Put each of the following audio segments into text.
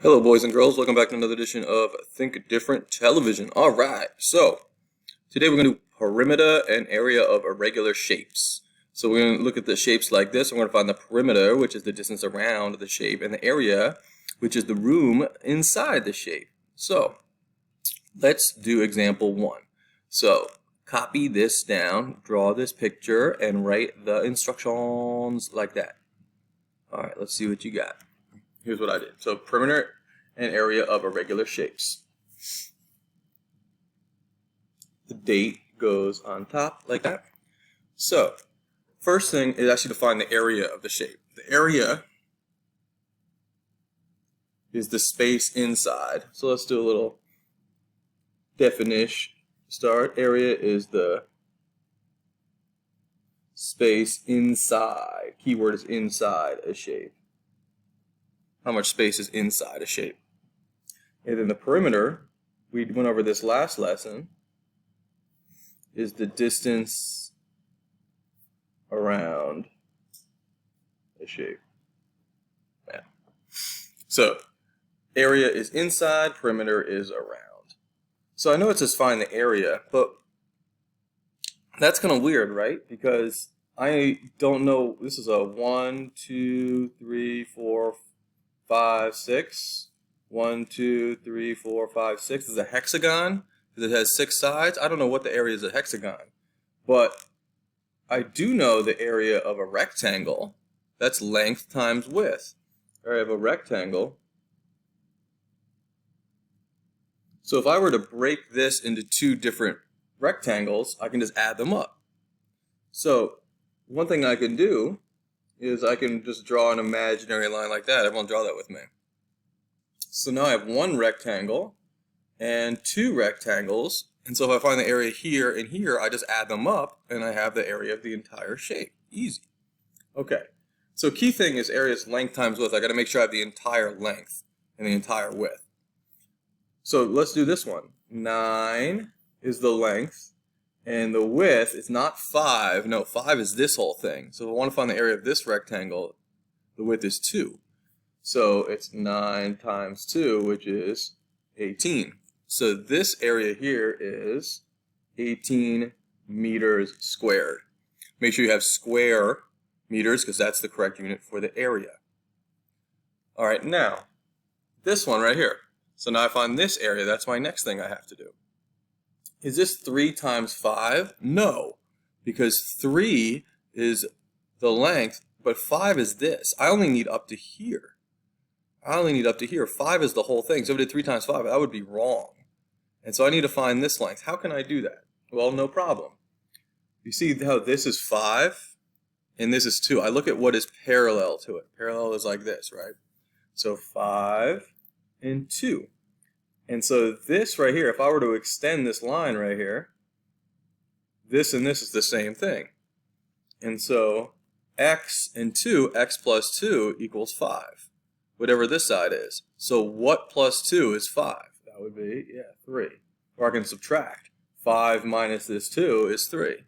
Hello, boys and girls. Welcome back to another edition of Think Different Television. All right, so today we're going to do perimeter and area of irregular shapes. So we're going to look at the shapes like this. We're going to find the perimeter, which is the distance around the shape, and the area, which is the room inside the shape. So let's do example 1. So copy this down, draw this picture, and write the instructions like that. All right, let's see what you got. Here's what I did. So perimeter and area of irregular shapes. The date goes on top like that. So first thing is actually to find the area of the shape. The area is the space inside. So let's do a little definition. Start. Area is the space inside. Keyword is inside a shape. How much space is inside a shape. And then the perimeter, we went over this last lesson, is the distance around a shape. Yeah. So area is inside, perimeter is around. So I know it says find the area, but that's kind of weird, right? Because I don't know, this is a 1, 2, 3, 4, 5, 6. 1, 2, 3, 4, 5, 6. This is a hexagon because it has 6 sides. I don't know what the area is of a hexagon, but I do know the area of a rectangle. That's length times width. Area of a rectangle. So if I were to break this into 2 different rectangles, I can just add them up. So one thing I can do is I can just draw an imaginary line like that. Everyone draw that with me. So now I have 1 rectangle and 2 rectangles. And so if I find the area here and here, I just add them up and I have the area of the entire shape. Easy. Okay. So key thing is area is length times width. I got to make sure I have the entire length and the entire width. So let's do this one. 9 is the length and the width is not 5. No, 5 is this whole thing. So if I want to find the area of this rectangle, the width is 2. So it's 9 times 2, which is 18. So this area here is 18 meters squared. Make sure you have square meters because that's the correct unit for the area. All right, now this one right here. So now I find this area. That's my next thing I have to do. Is this 3 times 5? No, because 3 is the length, but 5 is this. I only need up to here. 5 is the whole thing. So if I did 3 times 5, that would be wrong. And so I need to find this length. How can I do that? Well, no problem. You see how this is 5 and this is 2. I look at what is parallel to it. Parallel is like this, right? So 5 and 2. And so this right here, if I were to extend this line right here, this and this is the same thing. And so x and 2, x plus 2 equals 5. Whatever this side is. So what plus 2 is 5? That would be, 3. Or I can subtract. 5 minus this 2 is 3.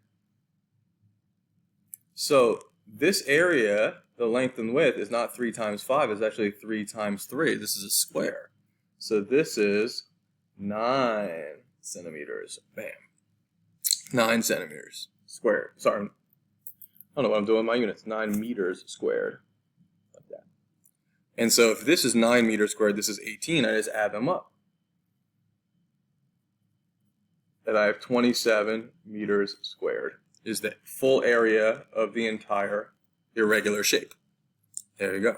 So this area, the length and width, is not 3 times 5. It's actually 3 times 3. This is a square. So this is 9 centimeters. Bam. 9 centimeters squared. Sorry. I don't know what I'm doing with my units. 9 meters squared. And so if this is 9 meters squared, this is 18, I just add them up. And I have 27 meters squared is the full area of the entire irregular shape. There you go.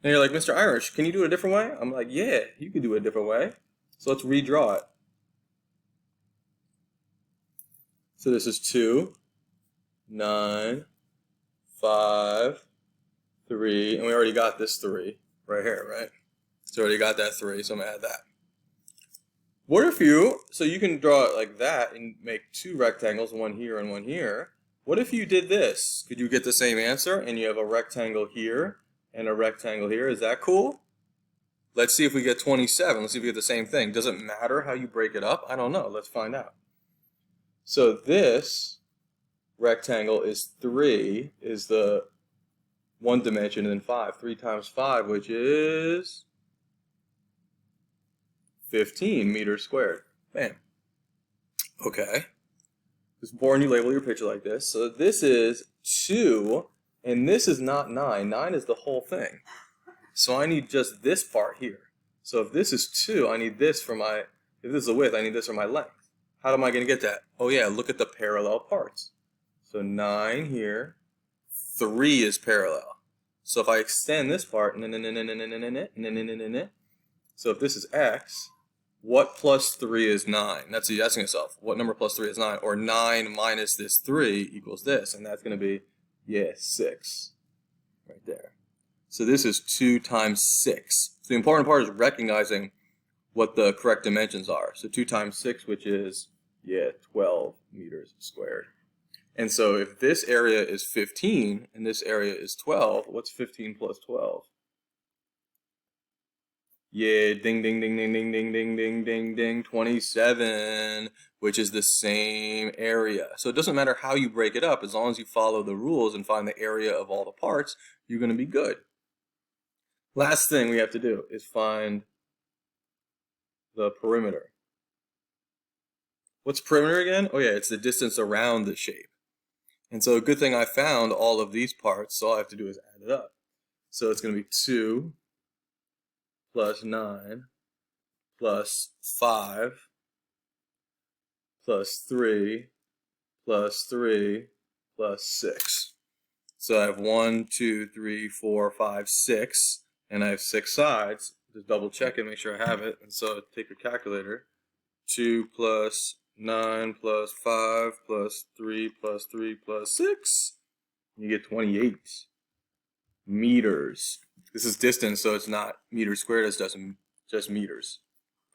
Now you're like, Mr. Irish, can you do it a different way? I'm like, yeah, you can do it a different way. So let's redraw it. So this is 2, 9, 5, 3, and we already got this 3 right here, right? So already got that 3, so I'm gonna add that. What if so you can draw it like that and make 2 rectangles, one here and one here. What if you did this? Could you get the same answer and you have a rectangle here and a rectangle here? Is that cool? Let's see if we get 27. Let's see if we get the same thing. Does it matter how you break it up? I don't know. Let's find out. So this rectangle is 3, is the one dimension, and then 5. 3 times 5, which is 15 meters squared. Bam. Okay. It's important you label your picture like this. So this is 2, and this is not 9. 9 is the whole thing. So I need just this part here. So if this is 2, I need this for my, if this is the width, I need this for my length. How am I going to get that? Oh yeah, look at the parallel parts. So 9 here, 3 is parallel. So if I extend this part, so if this is x, what plus 3 is 9? That's you asking yourself. What number plus 3 is 9? Or 9 minus this 3 equals this. And that's going to be, yeah, 6. Right there. So this is 2 times 6. So the important part is recognizing what the correct dimensions are. So 2 times 6, which is, yeah, 12 meters squared. And so if this area is 15 and this area is 12, what's 15 plus 12? Yeah, ding, ding, ding, ding, ding, ding, ding, ding, ding, ding, 27, which is the same area. So it doesn't matter how you break it up, as long as you follow the rules and find the area of all the parts, you're going to be good. Last thing we have to do is find the perimeter. What's perimeter again? Oh yeah, it's the distance around the shape. And so a good thing I found all of these parts, so all I have to do is add it up. So it's going to be 2 plus 9 plus 5 plus 3 plus 3 plus 6. So I have 1, 2, 3, 4, 5, 6, and I have 6 sides. Just double check and make sure I have it. And so take your calculator. 2 plus 9 plus 5 plus 3 plus 3 plus 6. You get 28 meters. This is distance, so it's not meters squared, it's just meters.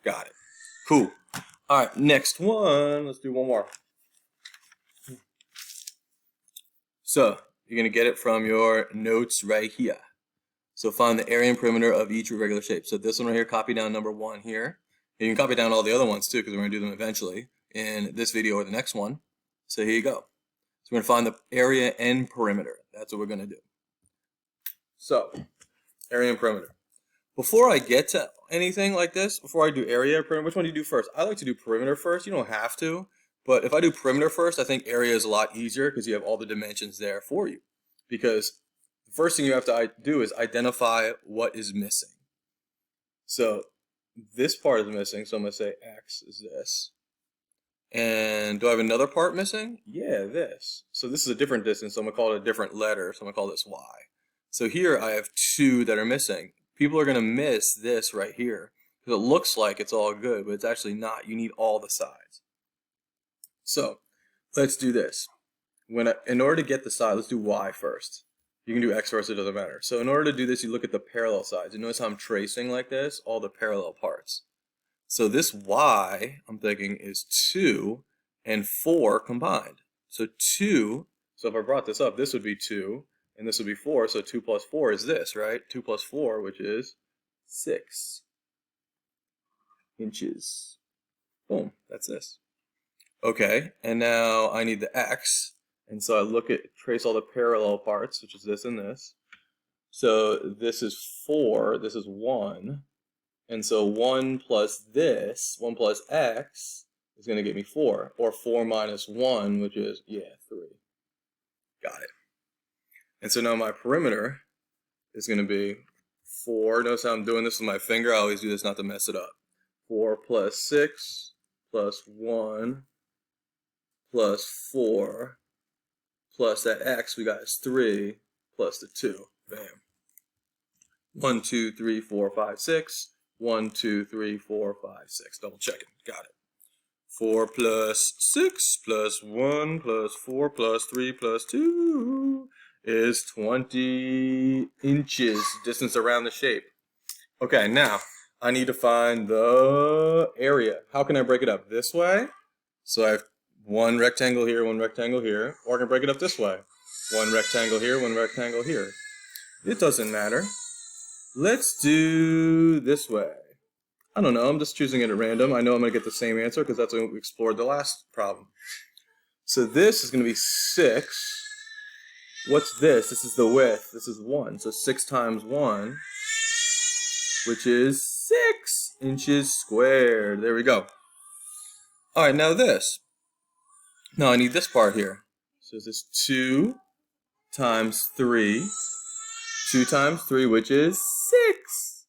Got it. Cool. All right, next one. Let's do one more. So you're going to get it from your notes right here. So find the area and perimeter of each irregular shape. So this one right here, copy down number 1 here. You can copy down all the other ones too, because we're going to do them eventually in this video or the next one. So here you go. So we're going to find the area and perimeter. That's what we're going to do. So, area and perimeter. Before I get to anything like this, before I do area and perimeter, which one do you do first? I like to do perimeter first. You don't have to. But if I do perimeter first, I think area is a lot easier because you have all the dimensions there for you. Because the first thing you have to do is identify what is missing. So this part is missing, so I'm going to say x is this. And do I have another part missing? Yeah, this. So this is a different distance, so I'm going to call it a different letter, so I'm going to call this y. So here I have 2 that are missing. People are going to miss this right here because it looks like it's all good, but it's actually not. You need all the sides. So let's do this. In order to get the side, let's do y first. You can do x first, it doesn't matter. So in order to do this, you look at the parallel sides. You notice how I'm tracing like this, all the parallel parts. So this y, I'm thinking, is 2 and 4 combined. So 2, so if I brought this up, this would be 2, and this would be 4, so 2 plus 4 is this, right? 2 plus 4, which is 6 inches. Boom, that's this. Okay, and now I need the x. And so I trace all the parallel parts, which is this and this. So this is 4, this is 1. And so 1 plus this, 1 plus x, is going to get me 4. Or 4 minus 1, which is, yeah, 3. Got it. And so now my perimeter is going to be 4. Notice how I'm doing this with my finger. I always do this not to mess it up. 4 plus 6 plus 1 plus 4 plus that x we got is 3 plus the 2. Bam. 1, 2, 3, 4, 5, 6. 1, 2, 3, 4, 5, 6. Double check it. Got it. 4 plus 6 plus 1 plus 4 plus 3 plus 2 is 20 inches distance around the shape. Okay, now I need to find the area. How can I break it up? This way. So I have one rectangle here, one rectangle here. Or I can break it up this way. One rectangle here, one rectangle here. It doesn't matter. Let's do this way. I don't know, I'm just choosing it at random. I know I'm going to get the same answer because that's what we explored the last problem. So this is going to be 6. What's this? This is the width. This is 1. So 6 times 1, which is 6. inches squared. There we go. All right, now this. Now I need this part here. So this is 2 times 3. 2 times 3, which is 6.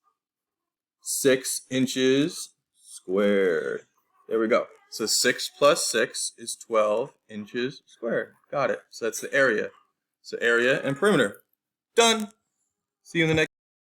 6 inches squared. There we go. So 6 plus 6 is 12 inches squared. Got it. So that's the area. So area and perimeter. Done. See you in the next